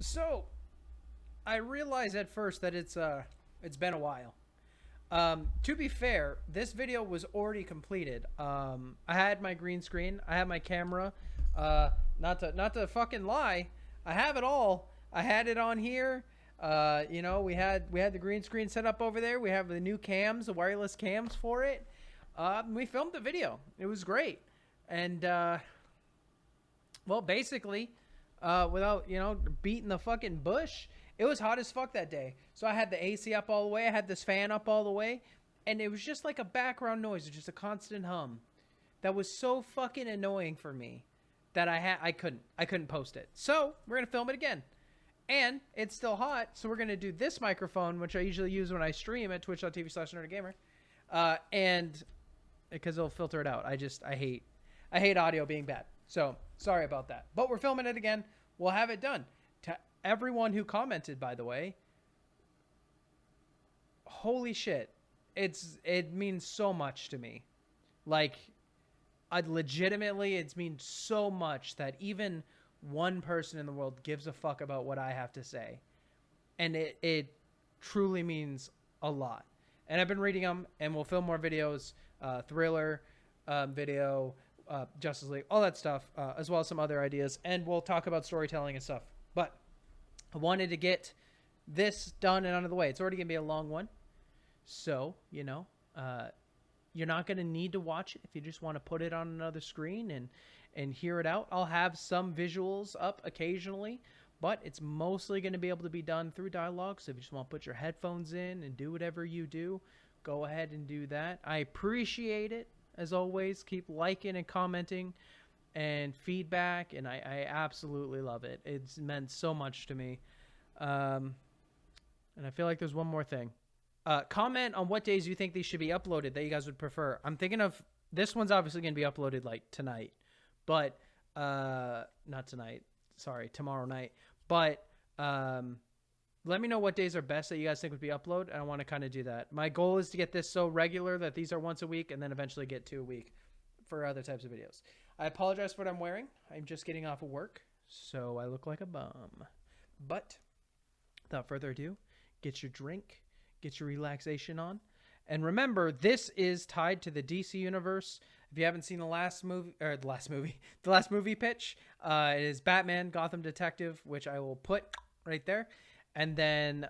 So, I realized at first that it's been a while. To be fair, this video was already completed. I had my green screen, I had my camera. Not to fucking lie, I have it all. I had it on here. We had the green screen set up over there. We have the new cams, the wireless cams for it. We filmed the video. It was great, and well, basically, without beating the fucking bush, it was hot as fuck that day. So I had the AC up all the way. I had this fan up all the way, and it was just like a background noise, just a constant hum. That was so fucking annoying for me that I couldn't post it. So we're gonna film it again, and it's still hot. So we're gonna do this microphone, which I usually use when I stream at twitch.tv/nerdgamer, and because it'll filter it out. I hate audio being bad. So sorry about that. But we're filming it again. We'll have it done. To everyone who commented, by the way, holy shit, it means so much to me. Like, it means so much that even one person in the world gives a fuck about what I have to say, and it truly means a lot. And I've been reading them, and we'll film more videos, thriller video, Justice League, all that stuff, as well as some other ideas, and we'll talk about storytelling and stuff. But I wanted to get this done and out of the way. It's already gonna be a long one, so you're not gonna need to watch it if you just want to put it on another screen and hear it out. I'll have some visuals up occasionally, but it's mostly going to be able to be done through dialogue. So if you just want to put your headphones in and do whatever you do, go ahead and do that. I appreciate it, as always. Keep liking and commenting and feedback, and I absolutely love it. It's meant so much to me. And I feel like there's one more thing. Comment on what days you think these should be uploaded that you guys would prefer. I'm thinking of, this one's obviously going to be uploaded like tonight, but not tonight. Sorry, tomorrow night. But let me know what days are best that you guys think would be uploaded, and I want to kind of do that. My goal is to get this so regular that these are once a week, and then eventually get 2 a week for other types of videos. I apologize for what I'm wearing. I'm just getting off of work, so I look like a bum. But without further ado, get your drink, get your relaxation on. And remember, this is tied to the DC universe. If you haven't seen the last movie pitch, it is Batman, Gotham Detective, which I will put right there. And then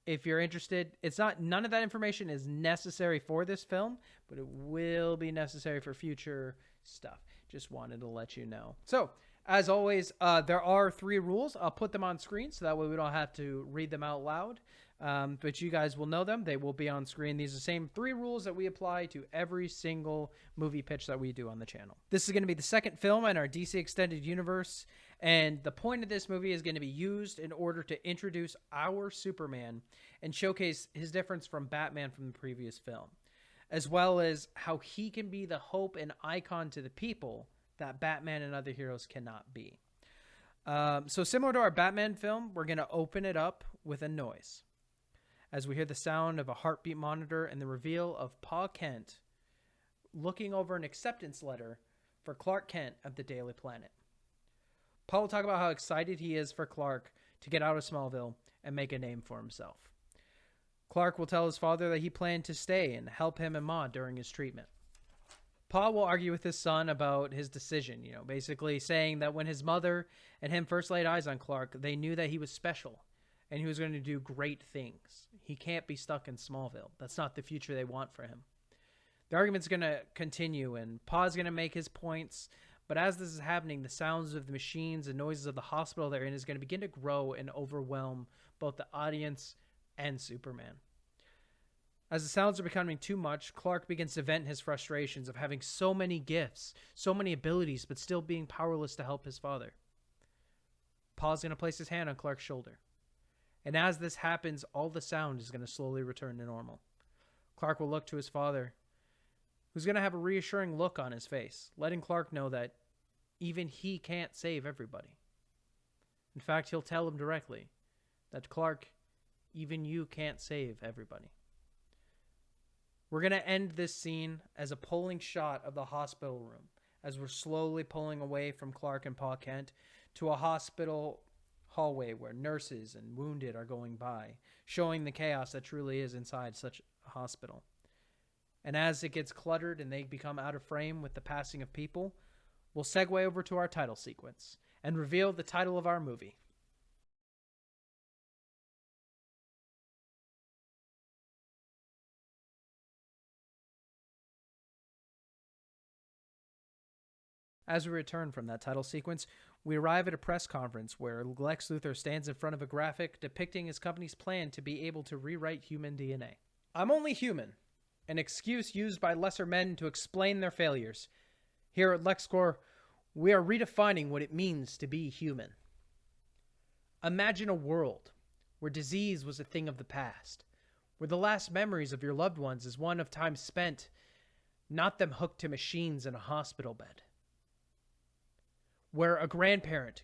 if you're interested, none of that information is necessary for this film, but it will be necessary for future stuff. Just wanted to let you know. So, as always, there are 3 rules. I'll put them on screen so that way we don't have to read them out loud. But you guys will know them. They will be on screen. These are the same 3 rules that we apply to every single movie pitch that we do on the channel. This is going to be the second film in our DC Extended Universe, and the point of this movie is going to be used in order to introduce our Superman and showcase his difference from Batman from the previous film, as well as how he can be the hope and icon to the people that Batman and other heroes cannot be. So similar to our Batman film, we're going to open it up with a noise, as we hear the sound of a heartbeat monitor and the reveal of Pa Kent looking over an acceptance letter for Clark Kent of the Daily Planet. Pa will talk about how excited he is for Clark to get out of Smallville and make a name for himself. Clark will tell his father that he planned to stay and help him and Ma during his treatment. Pa will argue with his son about his decision, basically saying that when his mother and him first laid eyes on Clark, they knew that he was special and he was going to do great things. He can't be stuck in Smallville. That's not the future they want for him. The argument's going to continue, and Pa's going to make his points, but as this is happening, the sounds of the machines and noises of the hospital they're in is going to begin to grow and overwhelm both the audience and Superman. As the sounds are becoming too much, Clark begins to vent his frustrations of having so many gifts, so many abilities, but still being powerless to help his father. Pa's going to place his hand on Clark's shoulder. And as this happens, all the sound is going to slowly return to normal. Clark will look to his father, who's going to have a reassuring look on his face, letting Clark know that even he can't save everybody. In fact, he'll tell him directly that, Clark, even you can't save everybody. We're going to end this scene as a pulling shot of the hospital room, as we're slowly pulling away from Clark and Pa Kent to a hospital hallway where nurses and wounded are going by, showing the chaos that truly is inside such a hospital. And as it gets cluttered and they become out of frame with the passing of people, we'll segue over to our title sequence and reveal the title of our movie. As we return from that title sequence, we arrive at a press conference where Lex Luthor stands in front of a graphic depicting his company's plan to be able to rewrite human DNA. I'm only human, an excuse used by lesser men to explain their failures. Here at LexCorp, we are redefining what it means to be human. Imagine a world where disease was a thing of the past, where the last memories of your loved ones is one of time spent, not them hooked to machines in a hospital bed. Where a grandparent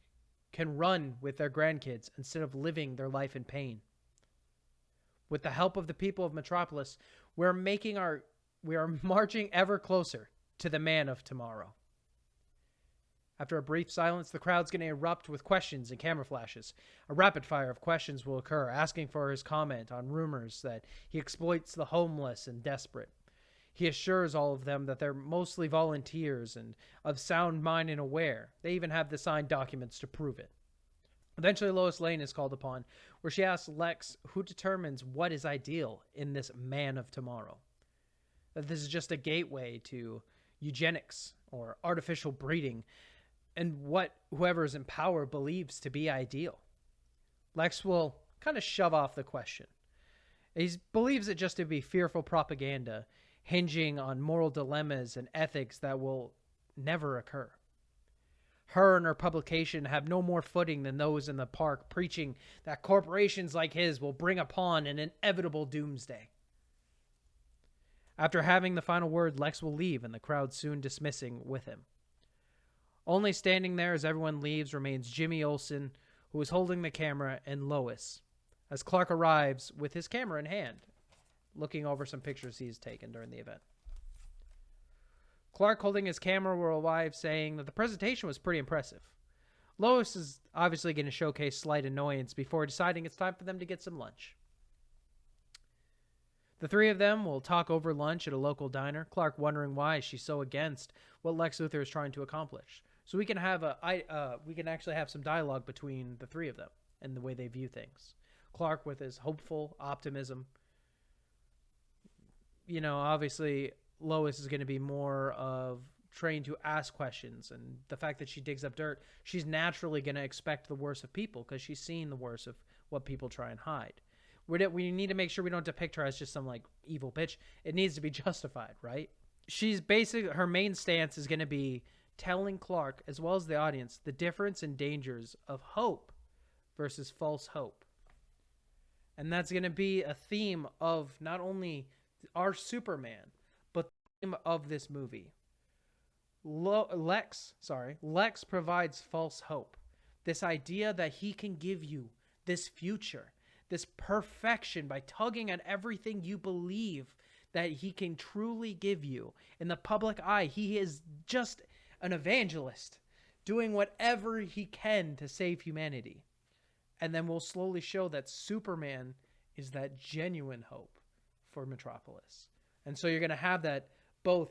can run with their grandkids instead of living their life in pain. With the help of the people of Metropolis, we are marching ever closer to the man of tomorrow. After a brief silence, the crowd's going to erupt with questions and camera flashes. A rapid fire of questions will occur, asking for his comment on rumors that he exploits the homeless and desperate. He assures all of them that they're mostly volunteers and of sound mind and aware. They even have the signed documents to prove it. Eventually, Lois Lane is called upon, where she asks Lex who determines what is ideal in this man of tomorrow. That this is just a gateway to eugenics or artificial breeding and what whoever is in power believes to be ideal. Lex will kind of shove off the question. He believes it just to be fearful propaganda hinging on moral dilemmas and ethics that will never occur. Her and her publication have no more footing than those in the park preaching that corporations like his will bring upon an inevitable doomsday. After having the final word, Lex will leave and the crowd soon dismissing with him. Only standing there as everyone leaves remains Jimmy Olsen, who is holding the camera, and Lois, as Clark arrives with his camera in hand, looking over some pictures he's taken during the event. Clark, holding his camera, will arrive saying that the presentation was pretty impressive. Lois is obviously going to showcase slight annoyance before deciding it's time for them to get some lunch. The three of them will talk over lunch at a local diner, Clark wondering why she's so against what Lex Luthor is trying to accomplish. So we can actually have some dialogue between the three of them and the way they view things. Clark with his hopeful optimism. You know, obviously Lois is going to be more of trained to ask questions, and the fact that she digs up dirt, she's naturally going to expect the worst of people because she's seen the worst of what people try and hide. We need to make sure we don't depict her as just some like evil bitch. It needs to be justified, right? She's basically, her main stance is going to be telling Clark as well as the audience the difference and dangers of hope versus false hope. And that's going to be a theme of not only our Superman, but the theme of this movie. Lex provides false hope. This idea that he can give you this future, this perfection by tugging at everything you believe that he can truly give you. In the public eye, he is just an evangelist doing whatever he can to save humanity. And then we'll slowly show that Superman is that genuine hope for Metropolis. And so you're going to have that both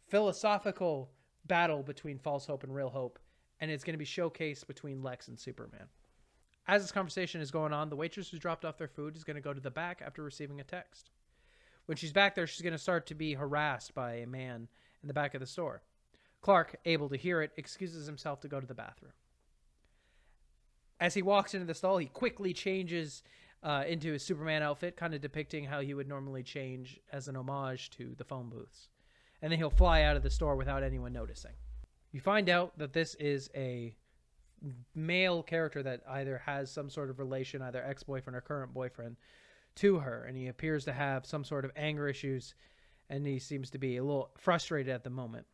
philosophical battle between false hope and real hope, and it's going to be showcased between Lex and Superman. As this conversation is going on, the waitress who dropped off their food is going to go to the back after receiving a text. When she's back there, she's going to start to be harassed by a man in the back of the store. Clark, able to hear it, excuses himself to go to the bathroom. As he walks into the stall, he quickly changes into his Superman outfit, kind of depicting how he would normally change as an homage to the phone booths. And then he'll fly out of the store without anyone noticing. You find out that this is a male character that either has some sort of relation, either ex-boyfriend or current boyfriend, to her. And he appears to have some sort of anger issues, and he seems to be a little frustrated at the moment.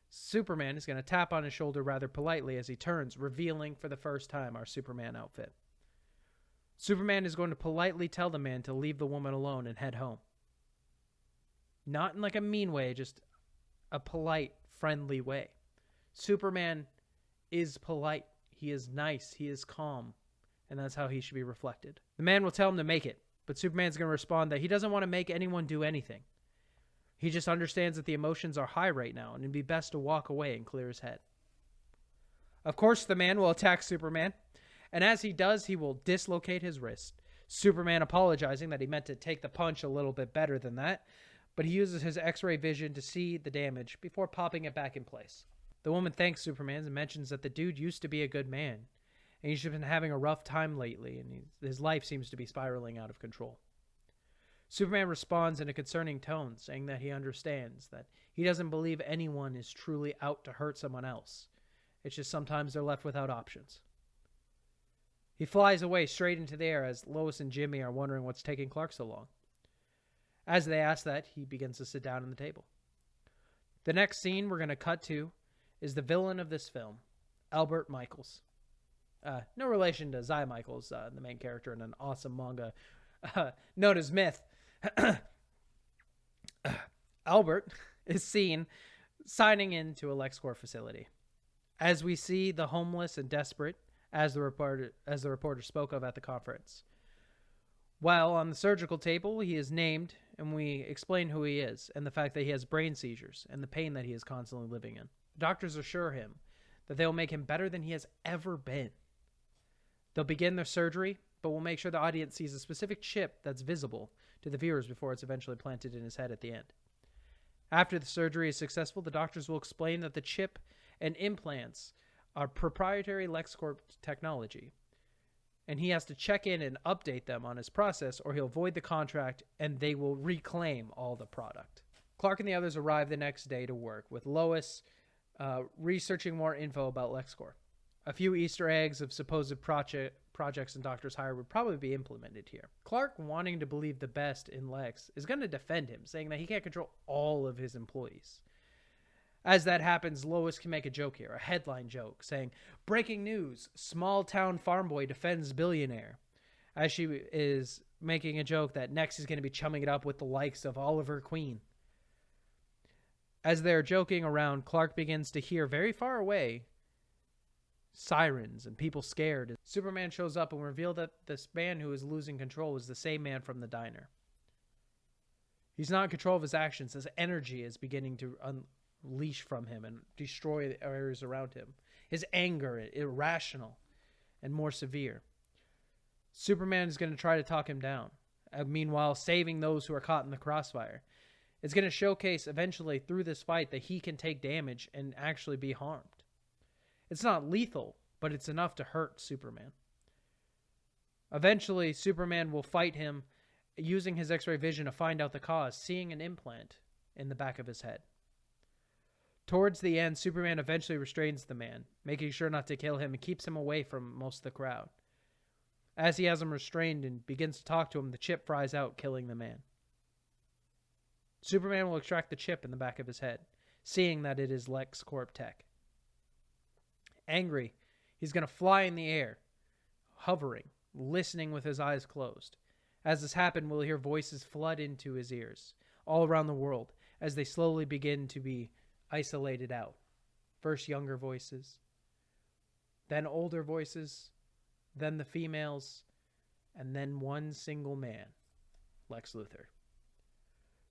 Superman is going to tap on his shoulder rather politely as he turns, revealing for the first time our Superman outfit. Superman is going to politely tell the man to leave the woman alone and head home. Not in like a mean way, just a polite, friendly way. Superman is polite. He is nice. He is calm. And that's how he should be reflected. The man will tell him to make it, but Superman's going to respond that he doesn't want to make anyone do anything. He just understands that the emotions are high right now, and it'd be best to walk away and clear his head. Of course, the man will attack Superman, and as he does, he will dislocate his wrist. Superman apologizing that he meant to take the punch a little bit better than that, but he uses his X-ray vision to see the damage before popping it back in place. The woman thanks Superman and mentions that the dude used to be a good man, and he's been having a rough time lately, and his life seems to be spiraling out of control. Superman responds in a concerning tone, saying that he understands that he doesn't believe anyone is truly out to hurt someone else. It's just sometimes they're left without options. He flies away straight into the air as Lois and Jimmy are wondering what's taking Clark so long. As they ask that, he begins to sit down at the table. The next scene we're going to cut to is the villain of this film, Albert Michaels. No relation to Zai Michaels, the main character in an awesome manga known as Myth. Albert is seen signing into a LexCorp facility. As we see the homeless and desperate, as the reporter spoke of at the conference. While on the surgical table, he is named, and we explain who he is, and the fact that he has brain seizures, and the pain that he is constantly living in. The doctors assure him that they will make him better than he has ever been. They'll begin their surgery, but will make sure the audience sees a specific chip that's visible to the viewers before it's eventually planted in his head at the end. After the surgery is successful, the doctors will explain that the chip and implants are proprietary LexCorp technology, and he has to check in and update them on his process, or he'll void the contract and they will reclaim all the product. Clark and the others arrive the next day to work, with Lois researching more info about LexCorp. A few Easter eggs of supposed projects and doctors hired would probably be implemented here. Clark, wanting to believe the best in Lex, is going to defend him, saying that he can't control all of his employees. As that happens, Lois can make a joke here, a headline joke, saying, "Breaking news, small-town farm boy defends billionaire," as she is making a joke that next he's going to be chumming it up with the likes of Oliver Queen. As they're joking around, Clark begins to hear very far away sirens and people scared. Superman shows up and reveals that this man who is losing control is the same man from the diner. He's not in control of his actions. His energy is beginning to unleash from him and destroy the areas around him. His anger is irrational and more severe. Superman is going to try to talk him down, meanwhile saving those who are caught in the crossfire. It's going to showcase eventually through this fight that he can take damage and actually be harmed. It's not lethal, but it's enough to hurt Superman. Eventually, Superman will fight him using his X-ray vision to find out the cause, seeing an implant in the back of his head. Towards the end, Superman eventually restrains the man, making sure not to kill him and keeps him away from most of the crowd. As he has him restrained and begins to talk to him, the chip fries out, killing the man. Superman will extract the chip in the back of his head, seeing that it is LexCorp tech. Angry, he's going to fly in the air, hovering, listening with his eyes closed. As this happens, we'll hear voices flood into his ears, all around the world, as they slowly begin to be isolated out. First younger voices, then older voices, then the females, and then one single man, Lex Luthor.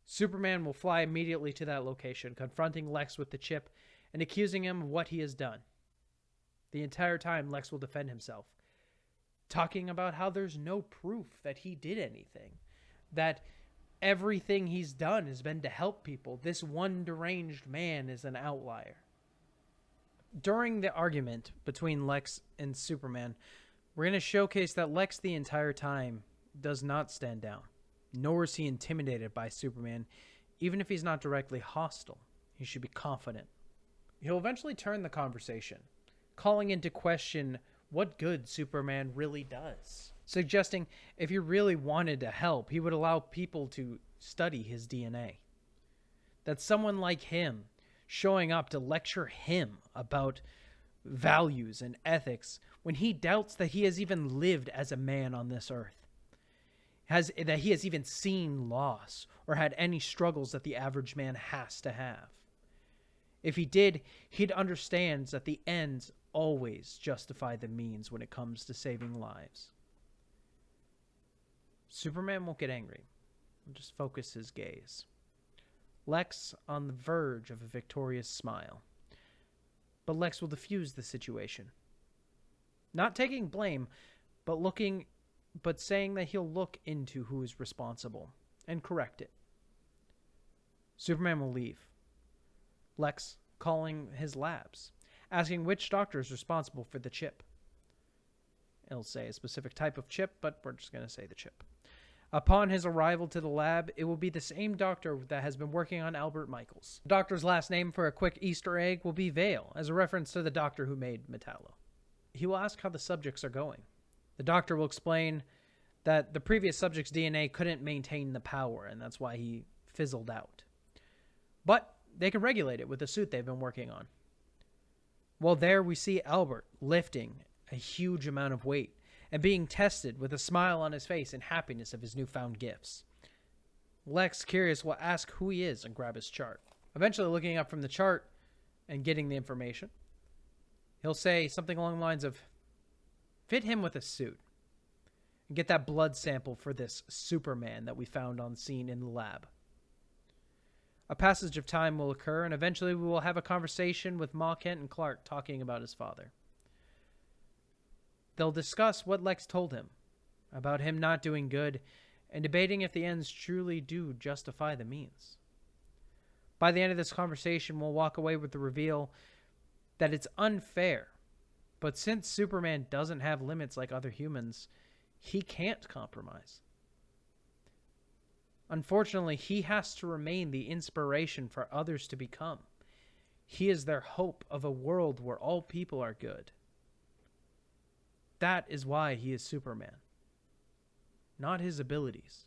Superman will fly immediately to that location, confronting Lex with the chip and accusing him of what he has done. The entire time, Lex will defend himself, talking about how there's no proof that he did anything, that everything he's done has been to help people. This one deranged man is an outlier. During the argument between Lex and Superman, we're going to showcase that Lex the entire time does not stand down, nor is he intimidated by Superman, even if he's not directly hostile. He should be confident. He'll eventually turn the conversation, calling into question what good Superman really does, suggesting if he really wanted to help, he would allow people to study his DNA. That someone like him showing up to lecture him about values and ethics when he doubts that he has even lived as a man on this earth, that he has even seen loss or had any struggles that the average man has to have. If he did, he'd understand that the ends always justify the means when it comes to saving lives. Superman won't get angry. He'll just focus his gaze. Lex on the verge of a victorious smile. But Lex will defuse the situation. Not taking blame, but saying that he'll look into who is responsible and correct it. Superman will leave. Lex calling his labs, asking which doctor is responsible for the chip. It'll say a specific type of chip, but we're just going to say the chip. Upon his arrival to the lab, it will be the same doctor that has been working on Albert Michaels. The doctor's last name for a quick Easter egg will be Vale, as a reference to the doctor who made Metallo. He will ask how the subjects are going. The doctor will explain that the previous subject's DNA couldn't maintain the power, and that's why he fizzled out. But they can regulate it with the suit they've been working on. Well, there we see Albert lifting a huge amount of weight and being tested with a smile on his face and happiness of his newfound gifts. Lex, curious, will ask who he is and grab his chart. Eventually looking up from the chart and getting the information, he'll say something along the lines of, fit him with a suit and get that blood sample for this Superman that we found on scene in the lab. A passage of time will occur, and eventually we will have a conversation with Ma Kent and Clark talking about his father. They'll discuss what Lex told him about him not doing good and debating if the ends truly do justify the means. By the end of this conversation, we'll walk away with the reveal that it's unfair, but since Superman doesn't have limits like other humans, he can't compromise. Unfortunately, he has to remain the inspiration for others to become. He is their hope of a world where all people are good. That is why he is Superman, not his abilities.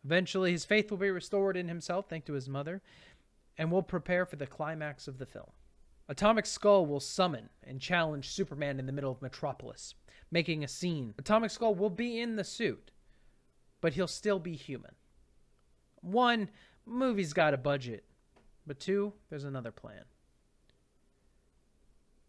Eventually, his faith will be restored in himself, thanks to his mother, and will prepare for the climax of the film. Atomic Skull will summon and challenge Superman in the middle of Metropolis, making a scene. Atomic Skull will be in the suit, but he'll still be human. 1, movie's got a budget, but 2, there's another plan.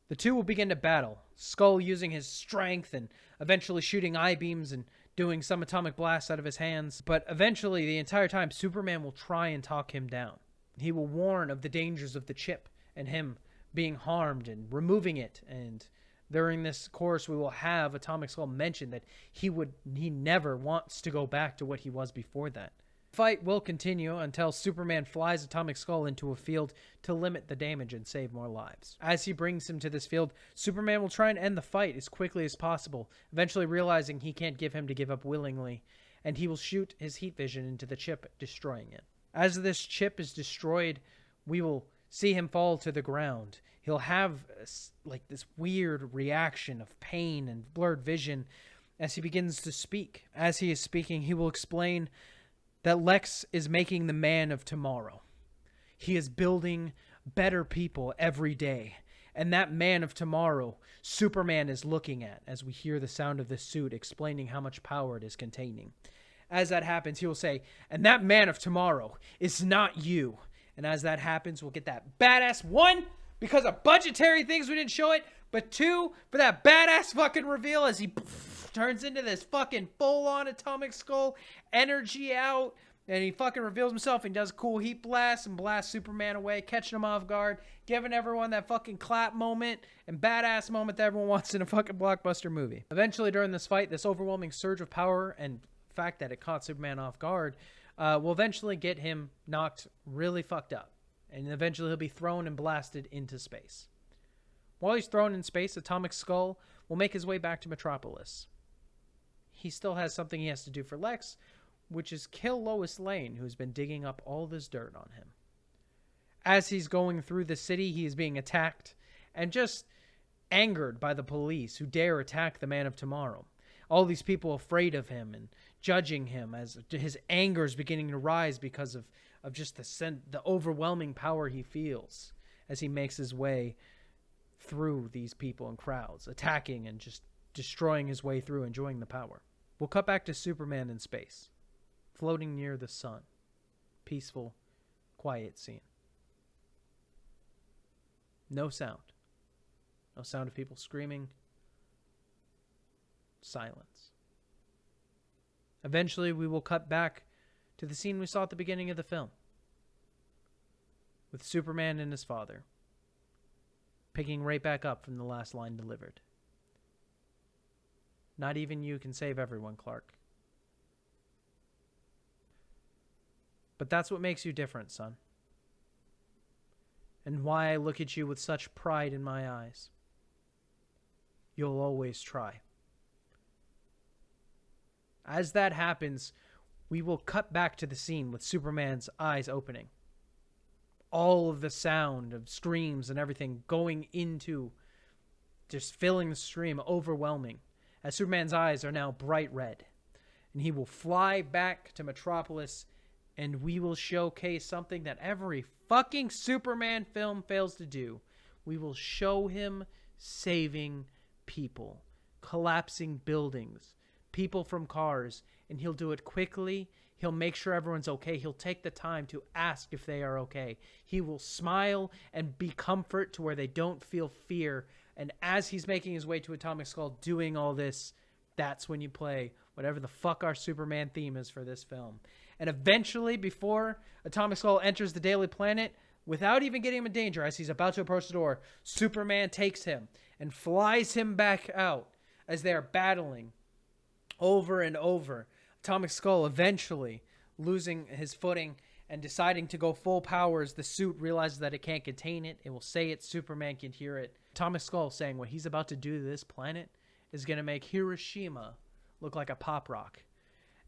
The two will begin to battle, Skull using his strength and eventually shooting I-beams and doing some atomic blasts out of his hands. But eventually, the entire time, Superman will try and talk him down. He will warn of the dangers of the chip and him being harmed and removing it. And during this course, we will have Atomic Skull mention that he never wants to go back to what he was before that. The fight will continue until Superman flies Atomic Skull into a field to limit the damage and save more lives. As he brings him to this field, Superman will try and end the fight as quickly as possible, eventually realizing he can't give him to give up willingly, and he will shoot his heat vision into the chip, destroying it. As this chip is destroyed, we will see him fall to the ground. He'll have this weird reaction of pain and blurred vision as he begins to speak. As he is speaking, he will explain that Lex is making the man of tomorrow. He is building better people every day. And that man of tomorrow, Superman is looking at as we hear the sound of the suit explaining how much power it is containing. As that happens, he will say, and that man of tomorrow is not you. And as that happens, we'll get that badass 1, because of budgetary things we didn't show it, but 2, for that badass fucking reveal as he turns into this fucking full-on Atomic Skull, energy out, and he fucking reveals himself and does a cool heat blast and blasts Superman away, catching him off guard, giving everyone that fucking clap moment and badass moment that everyone wants in a fucking blockbuster movie. Eventually, during this fight, this overwhelming surge of power and fact that it caught Superman off guard will eventually get him knocked really fucked up, and eventually he'll be thrown and blasted into space. While he's thrown in space, Atomic Skull will make his way back to Metropolis. He still has something he has to do for Lex, which is kill Lois Lane, who's been digging up all this dirt on him. As he's going through the city, he is being attacked and just angered by the police who dare attack the man of tomorrow. All these people afraid of him and judging him as his anger is beginning to rise because of just the overwhelming power he feels as he makes his way through these people and crowds, attacking and just destroying his way through, enjoying the power. We'll cut back to Superman in space, floating near the sun. Peaceful, quiet scene. No sound. No sound of people screaming. Silence. Eventually, we will cut back to the scene we saw at the beginning of the film, with Superman and his father, picking right back up from the last line delivered. Not even you can save everyone, Clark. But that's what makes you different, son. And why I look at you with such pride in my eyes. You'll always try. As that happens, we will cut back to the scene with Superman's eyes opening. All of the sound of screams and everything going into, just filling the stream, overwhelming, as Superman's eyes are now bright red. And he will fly back to Metropolis, and we will showcase something that every fucking Superman film fails to do. We will show him saving people, collapsing buildings, people from cars, and he'll do it quickly. He'll make sure everyone's okay. He'll take the time to ask if they are okay. He will smile and be comfort to where they don't feel fear. And as he's making his way to Atomic Skull doing all this, that's when you play whatever the fuck our Superman theme is for this film. And eventually, before Atomic Skull enters the Daily Planet, without even getting him in danger, as he's about to approach the door, Superman takes him and flies him back out as they are battling over and over. Atomic Skull eventually losing his footing and deciding to go full power as the suit realizes that it can't contain it. It will say it. Superman can hear it. Atomic Skull saying what he's about to do to this planet is going to make Hiroshima look like a pop rock.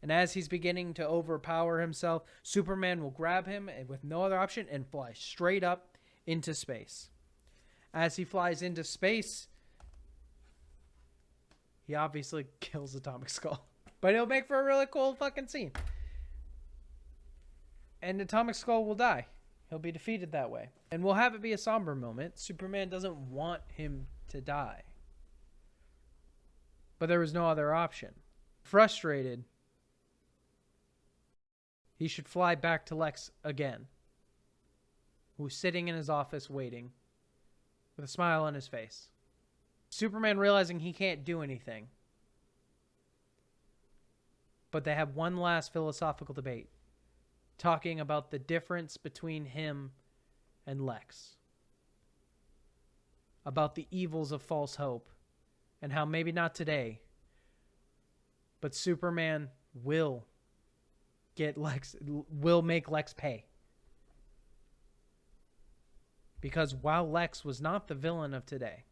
And as he's beginning to overpower himself, Superman will grab him with no other option and fly straight up into space. As he flies into space, he obviously kills Atomic Skull. But it'll make for a really cool fucking scene. And Atomic Skull will die. He'll be defeated that way. And we'll have it be a somber moment. Superman doesn't want him to die. But there was no other option. Frustrated, he should fly back to Lex again, who's sitting in his office waiting with a smile on his face. Superman realizing he can't do anything. But they have one last philosophical debate, talking about the difference between him and Lex, about the evils of false hope, and how maybe not today, but Superman will make Lex pay. Because while Lex was not the villain of today,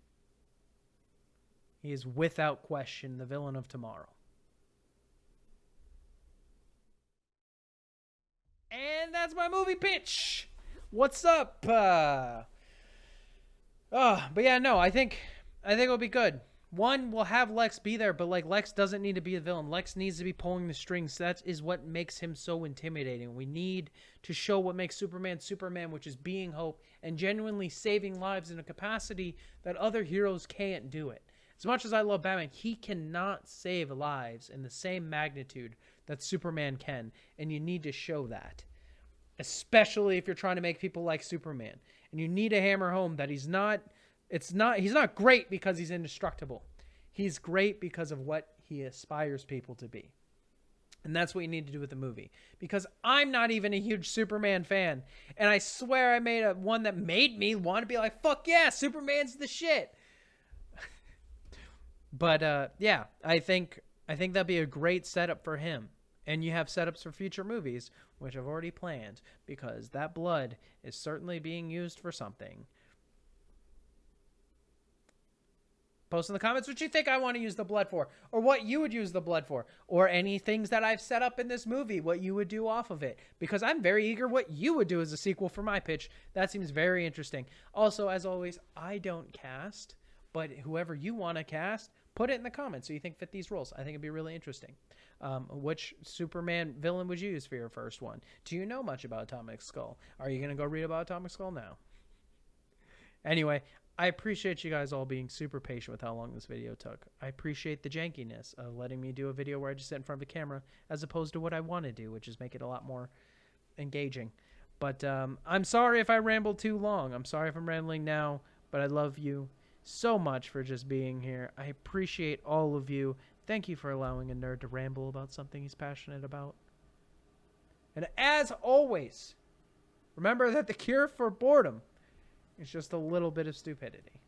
he is without question the villain of tomorrow. And that's my movie pitch. What's up? But yeah, no, I think it'll be good. One, we'll have Lex be there, but like Lex doesn't need to be a villain. Lex needs to be pulling the strings. That is what makes him so intimidating. We need to show what makes Superman Superman, which is being hope and genuinely saving lives in a capacity that other heroes can't do it. As much as I love Batman, he cannot save lives in the same magnitude that Superman can, and you need to show that. Especially if you're trying to make people like Superman. And you need to hammer home that he's not great because he's indestructible. He's great because of what he aspires people to be. And that's what you need to do with the movie. Because I'm not even a huge Superman fan. And I swear I made one that made me want to be like, fuck yeah, Superman's the shit. But yeah, I think that'd be a great setup for him. And you have setups for future movies, which I've already planned, because that blood is certainly being used for something. Post in the comments what you think I want to use the blood for, or what you would use the blood for, or any things that I've set up in this movie, what you would do off of it, because I'm very eager what you would do as a sequel for my pitch. That seems very interesting. Also, as always, I don't cast, but whoever you want to cast, put it in the comments so you think fit these roles. I think it'd be really interesting. Which Superman villain would you use for your first one? Do you know much about Atomic Skull? Are you going to go read about Atomic Skull now? Anyway, I appreciate you guys all being super patient with how long this video took. I appreciate the jankiness of letting me do a video where I just sit in front of the camera as opposed to what I want to do, which is make it a lot more engaging. But I'm sorry if I rambled too long. I'm sorry if I'm rambling now. but I love you so much for just being here. I appreciate all of you. Thank you for allowing a nerd to ramble about something he's passionate about. And as always, remember that the cure for boredom is just a little bit of stupidity.